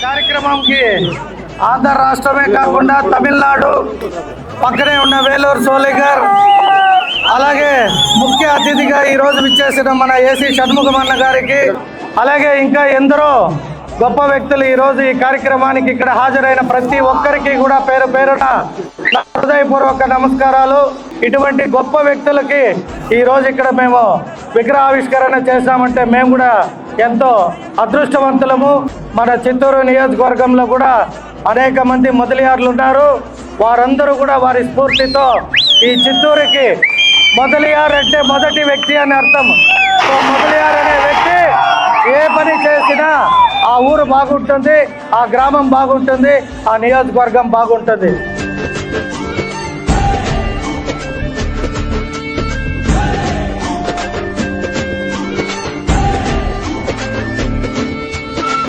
కార్యక్రమంకి ఆంధ్ర రాష్ట్రమే కాకుండా తమిళనాడు పక్కనే ఉన్న వేలూరు సోలిగర్ అలాగే ముఖ్య అతిథిగా ఈరోజు విచ్చేసిన మన ఏసీ షణ్ముఖమన్న గారికి అలాగే ఇంకా ఎందరో గొప్ప వ్యక్తులు ఈరోజు ఈ కార్యక్రమానికి ఇక్కడ హాజరైన ప్రతి ఒక్కరికి కూడా పేరు పేరున హృదయపూర్వక నమస్కారాలు. ఇటువంటి గొప్ప వ్యక్తులకి ఈరోజు ఇక్కడ మేము విగ్రహావిష్కరణ చేశామంటే మేము కూడా ఎంతో అదృష్టవంతులము. మన చిత్తూరు నియోజకవర్గంలో కూడా అనేక మంది మొదలియార్లు ఉన్నారు. వారందరూ కూడా వారి స్ఫూర్తితో ఈ చిత్తూరుకి మొదలియార్ అంటే మొదటి వ్యక్తి అని అర్థం. సో మొదలియార్ అనే వ్యక్తి ఏ పని చేసినా ఆ ఊరు బాగుంటుంది, ఆ గ్రామం బాగుంటుంది, ఆ నియోజకవర్గం బాగుంటుంది.